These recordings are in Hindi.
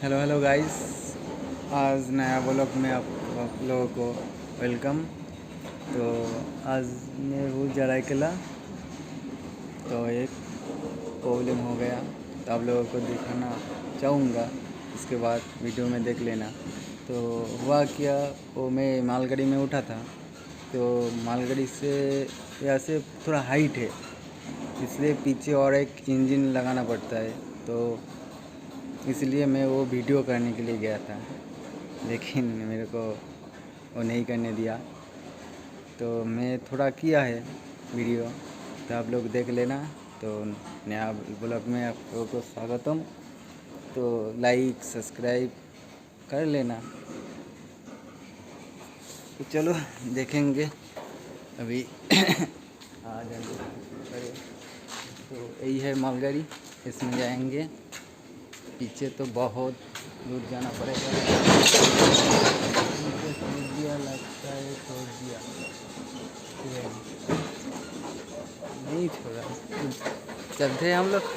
Hello hello guys. आज नया ब्लॉग में आप लोगों को वेलकम। तो आज मैं वो जराई केला तो एक प्रॉब्लम हो गया, तो आप लोगों को दिखाना चाहूँगा, इसके बाद वीडियो में देख लेना। तो हुआ क्या, वो मैं मालगाड़ी में उठा था, तो मालगाड़ी से यहाँ से थोड़ा हाइट है, इसलिए पीछे और एक इंजन लगाना पड़ता है। तो इसलिए मैं वो वीडियो करने के लिए गया था, लेकिन मेरे को वो नहीं करने दिया। तो मैं थोड़ा किया है वीडियो, तो आप लोग देख लेना। तो नया ब्लॉग में आप लोगों को स्वागतम। तो लाइक सब्सक्राइब कर लेना। तो चलो देखेंगे अभी। आ जाएंगे। तो यही है मालगाड़ी, इसमें जाएंगे। पीछे तो बहुत दूर जाना पड़ेगा। छोड़ दिया लगता है, छोड़ दिया नहीं छोड़ा, चलते हैं हम लोग।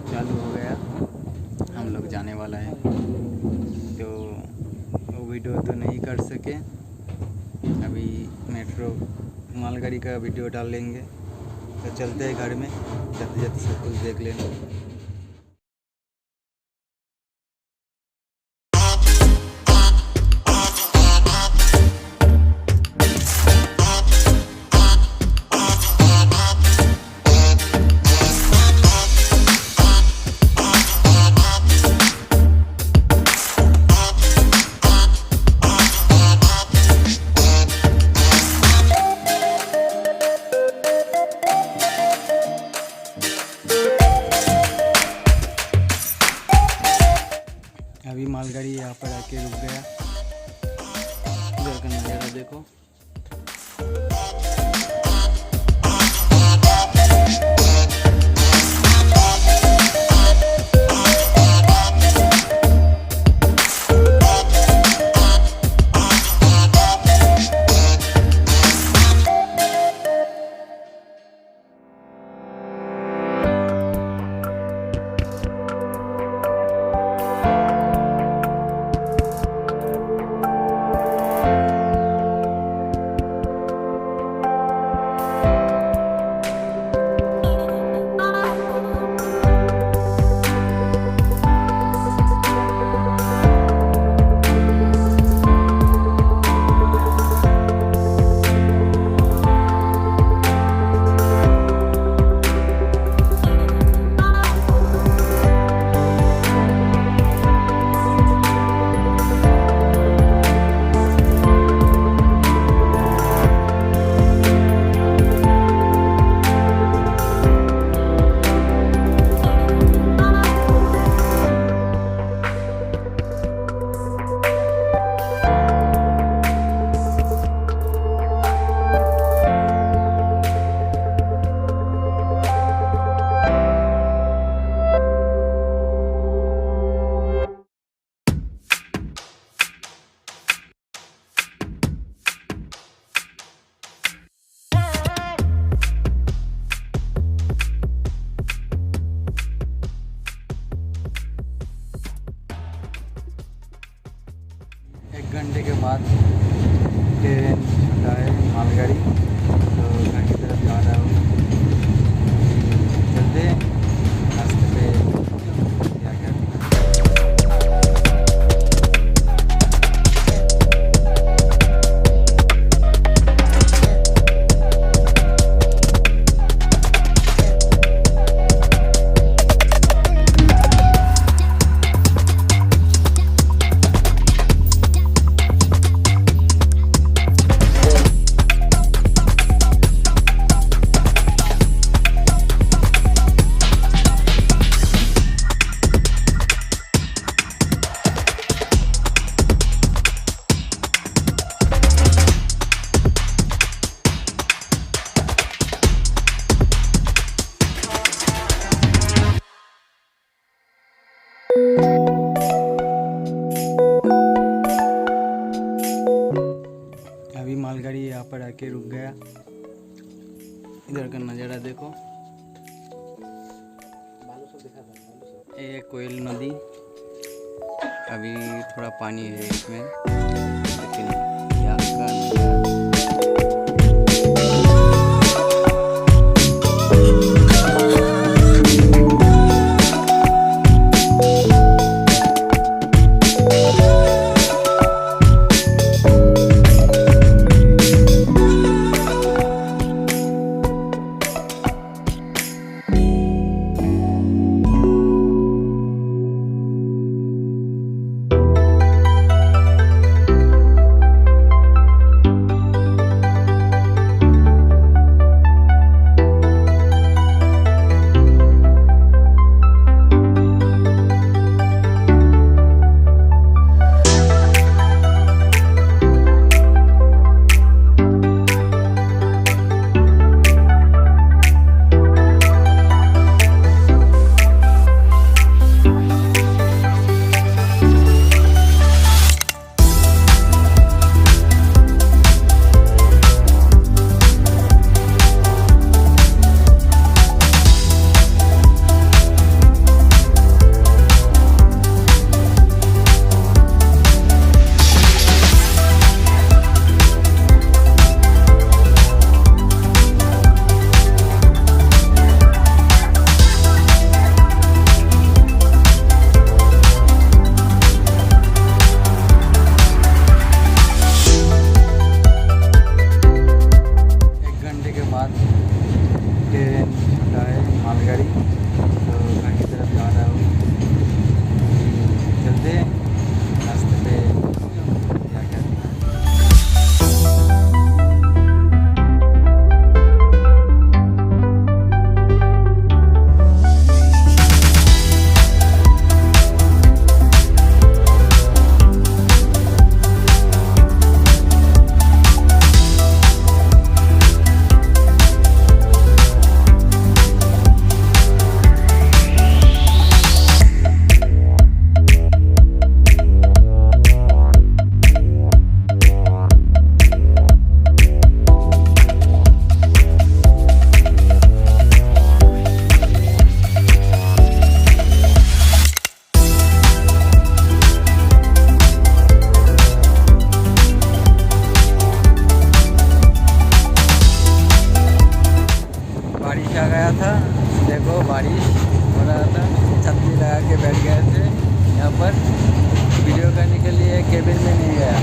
चालू हो गया, हम लोग जाने वाला है। तो वो वीडियो तो नहीं कर सके, अभी मेट्रो मालगाड़ी का वीडियो डाल लेंगे। तो चलते हैं घर में, जल्दी जल्दी सब कुछ देख लेना। अभी मालगाड़ी यहाँ पर आके रुक गया, इधर का नज़ारा देखो। एक घंटे के बाद ट्रेन छूटा है मालगाड़ी, तो घर की तरफ जा रहा हूँ। चलते हैं रास्ते पे क्या क्या। आके रुक गया। इधर का नज़ारा देखो, ये कोयल नदी, अभी थोड़ा पानी है इसमें, लेकिन यहाँ का नज़ारा ट्रेन छूटा है, मालगाड़ी, तो घर की तरफ जा रहा हूँ। चलते हैं रास्ते पे क्या क्या बारिश आ गया था। देखो बारिश हो रहा था, छतरी लगा के बैठ गए थे यहाँ पर। वीडियो करने के लिए केबिन में नहीं गया।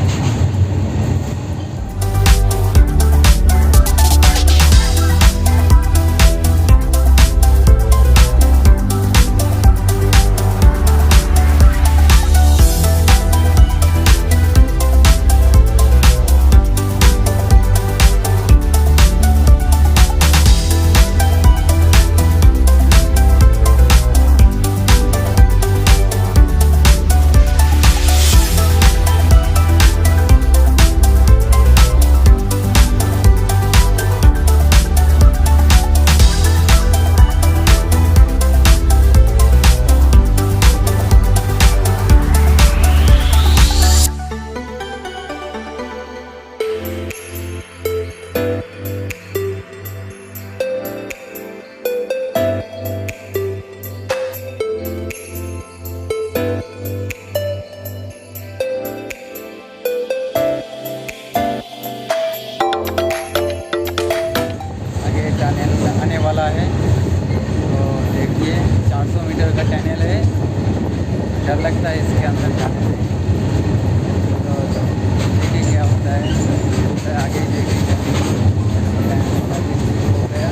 आने वाला है, तो देखिए 400 मीटर का टनल है। डर लगता है इसके अंदर जाने से, तो देखिए क्या होता है। तो आगे देखिए हो गया,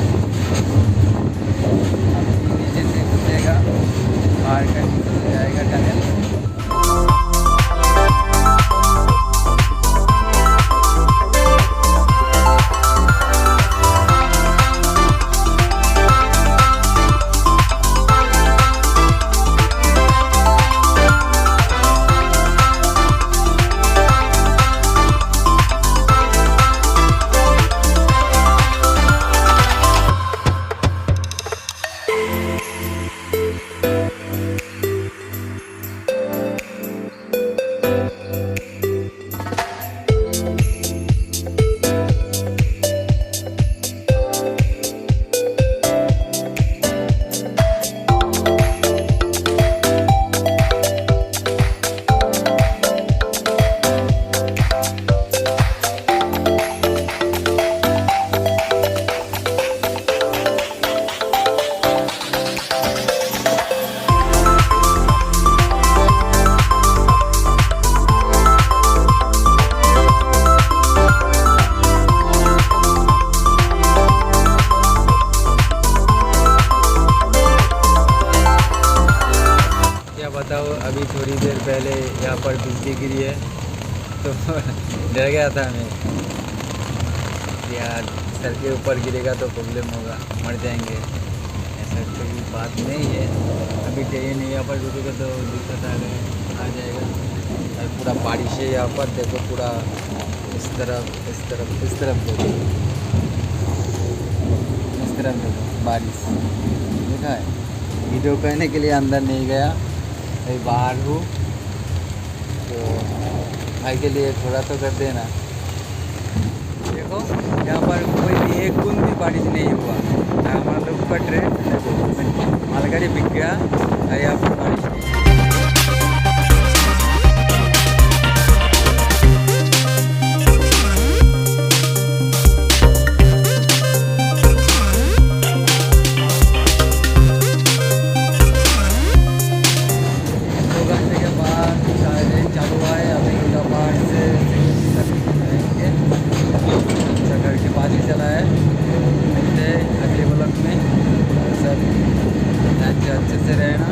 अब नीचे से घुसेगा, बाहर का निकल जाएगा टनल। थोड़ी देर पहले यहाँ पर बिजली गिरी है तो डर गया था मैं यार, सर के ऊपर गिरेगा तो प्रॉब्लम होगा, मर जाएंगे। ऐसा कोई बात नहीं है, अभी चाहिए नहीं, यहाँ पर रुकेगा तो दिक्कत आ जाएगा। और पूरा बारिश है यहाँ पर, देखो पूरा इस तरफ इस तरफ इस तरफ देखो, इस तरफ देखो बारिश देखा है। वीडियो करने के लिए अंदर नहीं गया, अभी बाहर हूँ, तो भाई के लिए थोड़ा तो कर देना। देखो यहाँ पर कोई भी एक बूंद भी बारिश नहीं हुआ, हमारा लोग का ट्रेन देखो मालगाड़ी बिक गया और यहाँ पर बारिश नहीं। चला है, मिलते हैं अगले ब्लॉग में। सब अच्छे से रहना।